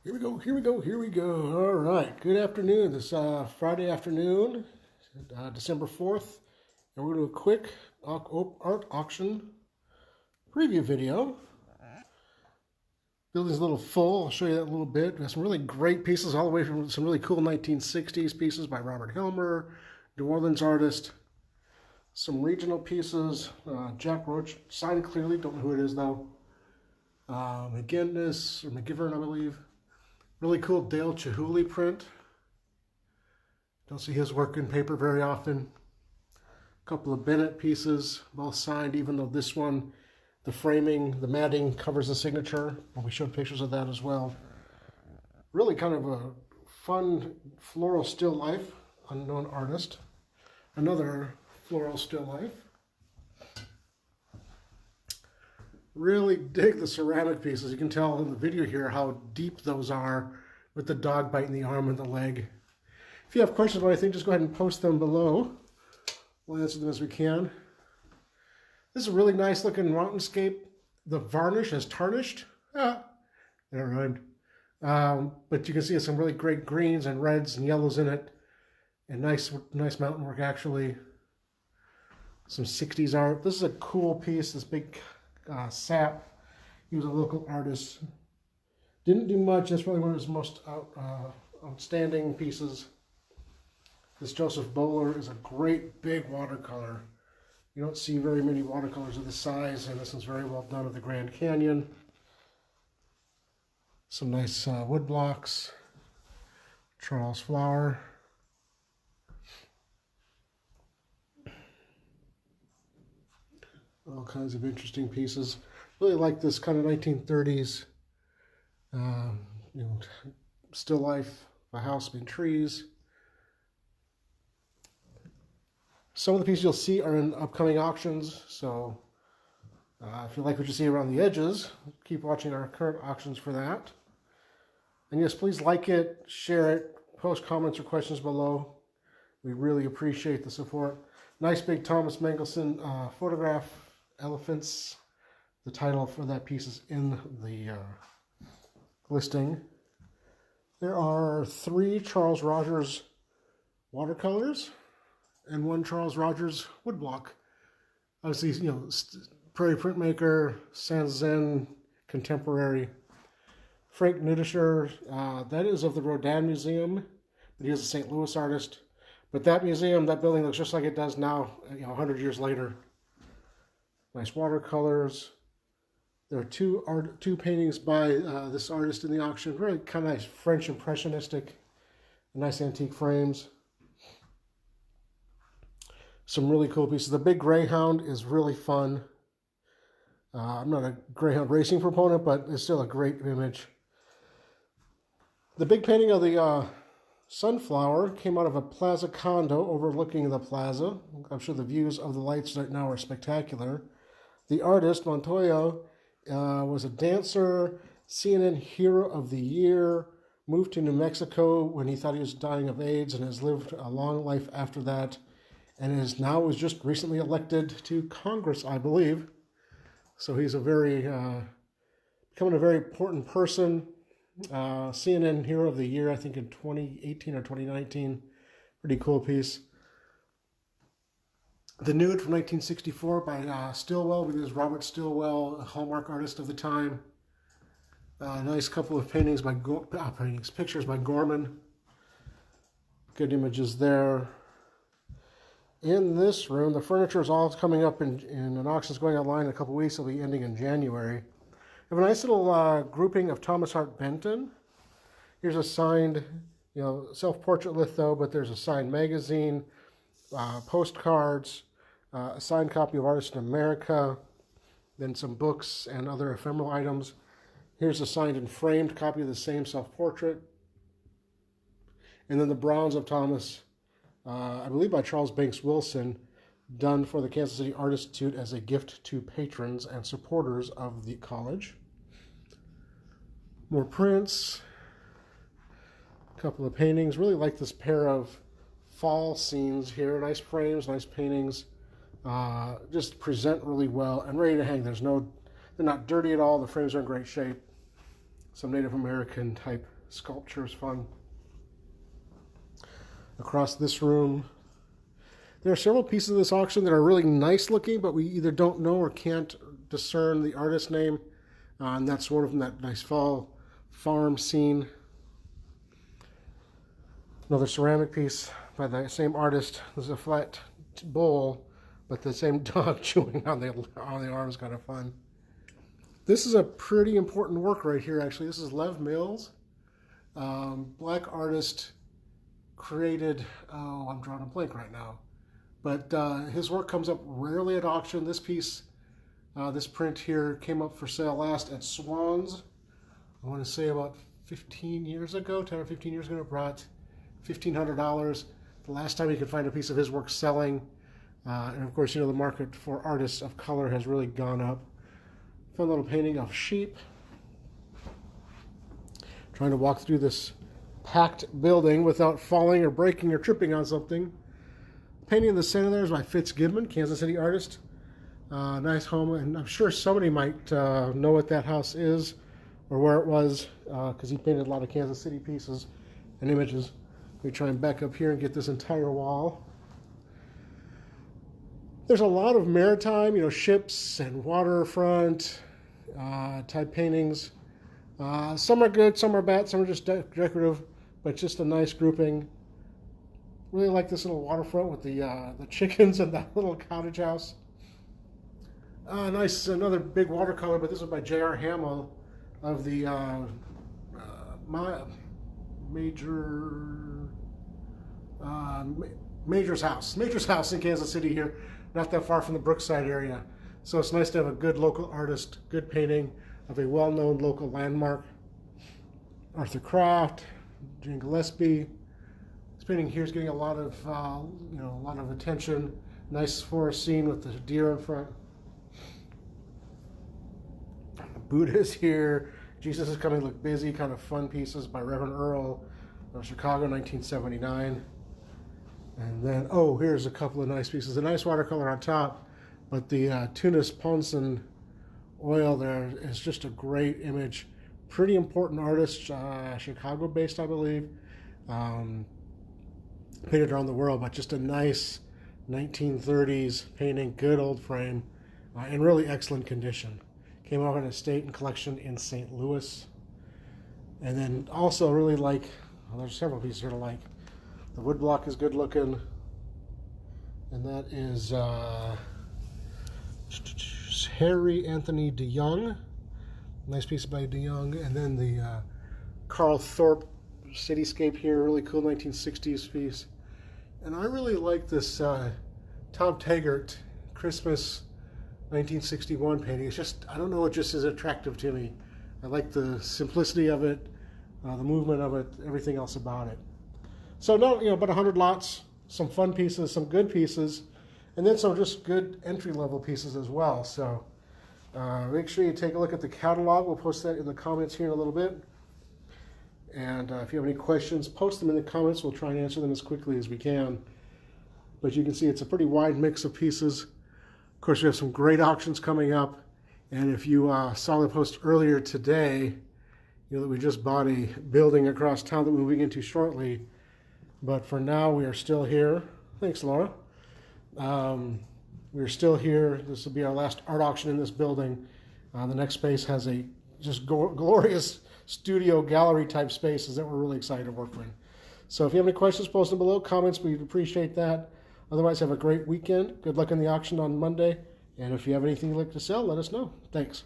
Here we go, here we go, here we go. All right, good afternoon. This Friday afternoon, December 4th, and we're going to do a quick art auction preview video. Building's a little full. I'll show you that in a little bit. We have some really great pieces, all the way from some really cool 1960s pieces by Robert Helmer, New Orleans artist. Some regional pieces, Jack Roach, signed clearly, don't know who it is though. McGinnis, or McGivern, I believe. Really cool Dale Chihuly print. Don't see his work in paper very often. A couple of Bennett pieces, both signed, even though this one, the framing, the matting covers the signature. And we showed pictures of that as well. Really kind of a fun floral still life, unknown artist. Another floral still life. Really dig the ceramic pieces. You can tell in the video here how deep those are with the dog biting the arm and the leg. If you have questions about anything, just go ahead and post them below. We'll answer them as we can. This is a really nice looking mountainscape. The varnish is tarnished. That rhymed. But you can see some really great greens and reds and yellows in it. And nice mountain work actually. Some 60s art. This is a cool piece, this big sap. He was a local artist. Didn't do much. That's probably one of his most outstanding pieces. This Joseph Bowler is a great big watercolor. You don't see very many watercolors of this size, and this one's very well done of the Grand Canyon. Some nice wood blocks. Charles Flower. All kinds of interesting pieces. Really like this kind of 1930s, still life, a house between trees. Some of the pieces you'll see are in upcoming auctions, so if you like what you see around the edges, keep watching our current auctions for that. And yes, please like it, share it, post comments or questions below. We really appreciate the support. Nice big Thomas Mangelson photograph. Elephants. The title for that piece is in the listing. There are 3 Charles Rogers watercolors and 1 Charles Rogers woodblock. Obviously, Prairie Printmaker, Sanzen, contemporary. Frank Nudischer, that is of the Rodin Museum, but he is a St. Louis artist. But that museum, that building looks just like it does now, 100 years later. Nice watercolors. There are two paintings by this artist in the auction. Very kind of nice French impressionistic, nice antique frames. Some really cool pieces. The big Greyhound is really fun. I'm not a Greyhound racing proponent, but it's still a great image. The big painting of the sunflower came out of a plaza condo overlooking the plaza. I'm sure the views of the lights right now are spectacular. The artist, Montoya, was a dancer, CNN Hero of the Year, moved to New Mexico when he thought he was dying of AIDS and has lived a long life after that, and was just recently elected to Congress, I believe. So he's becoming a very important person. CNN Hero of the Year, I think in 2018 or 2019. Pretty cool piece. The Nude from 1964 by Stillwell. This is Robert Stillwell, a Hallmark artist of the time. Nice couple of paintings by pictures by Gorman. Good images there. In this room, the furniture is all coming up in an auction that's going online in a couple weeks. It'll be ending in January. We have a nice little grouping of Thomas Hart Benton. Here's a signed, self-portrait litho, but there's a signed magazine, postcards, a signed copy of Artists in America, then some books and other ephemeral items. Here's a signed and framed copy of the same self-portrait. And then the bronze of Thomas, I believe by Charles Banks Wilson, done for the Kansas City Art Institute as a gift to patrons and supporters of the college. More prints, a couple of paintings. Really like this pair of fall scenes here. Nice frames, nice paintings. Just present really well and ready to hang. They're not dirty at all. The frames are in great shape. some Native American type sculptures, fun. Across this room, there are several pieces of this auction that are really nice looking, but we either don't know or can't discern the artist name. And that's one of them, that nice fall farm scene. Another ceramic piece by the same artist. There's a flat bowl, but the same dog chewing on the arm is kind of fun. This is a pretty important work right here, actually. This is Lev Mills. Black artist, created, oh, I'm drawing a blank right now. But his work comes up rarely at auction. This piece, this print here, came up for sale last at Swans. I want to say about 15 years ago, 10 or 15 years ago, it brought $1,500. The last time you could find a piece of his work selling. And of course, you know, the market for artists of color has really gone up. Fun little painting of sheep. Trying to walk through this packed building without falling or breaking or tripping on something. Painting in the center there is by Fitzgibbon, Kansas City artist. Nice home, and I'm sure somebody might know what that house is or where it was, because he painted a lot of Kansas City pieces and images. We try and back up here and get this entire wall. There's a lot of maritime, you know, ships and waterfront type paintings. Some are good, some are bad, some are just decorative, but just a nice grouping. Really like this little waterfront with the chickens and that little cottage house. Nice, another big watercolor, but this is by J.R. Hamill of the Major's House in Kansas City here, not that far from the Brookside area. So it's nice to have a good local artist, good painting of a well-known local landmark. Arthur Kraft, Jane Gillespie. This painting here is getting a lot of, you know, a lot of attention. Nice forest scene with the deer in front. Buddha is here. Jesus is Coming Look Busy, kind of fun pieces by Reverend Earl of Chicago, 1979. And then, oh, here's a couple of nice pieces. A nice watercolor on top, but the Tunis Ponson oil there is just a great image. Pretty important artist, Chicago-based, I believe. Painted around the world, but just a nice 1930s painting, good old frame, in really excellent condition. Came out in a estate and collection in St. Louis. And then also really like, well, there's several pieces here to like. The woodblock is good looking. And that is Harry Anthony DeYoung. Nice piece by DeYoung. And then the Carl Thorpe cityscape here, really cool 1960s piece. And I really like this Tom Taggart Christmas 1961 painting. It's just, I don't know, it just is attractive to me. I like the simplicity of it, the movement of it, everything else about it. So no, you know, about 100 lots, some fun pieces, some good pieces, and then some just good entry-level pieces as well. So make sure you take a look at the catalog. We'll post that in the comments here in a little bit. And if you have any questions, post them in the comments. We'll try and answer them as quickly as we can. But you can see it's a pretty wide mix of pieces. Of course, we have some great auctions coming up. And if you saw the post earlier today, you know that we just bought a building across town that we're moving into shortly. But for now, we are still here. Thanks, Laura. We're still here. This will be our last art auction in this building. The next space has a just glorious studio gallery type spaces that we're really excited to work with. So if you have any questions, post them below. Comments, we'd appreciate that. Otherwise, have a great weekend. Good luck in the auction on Monday. And if you have anything you'd like to sell, let us know. Thanks.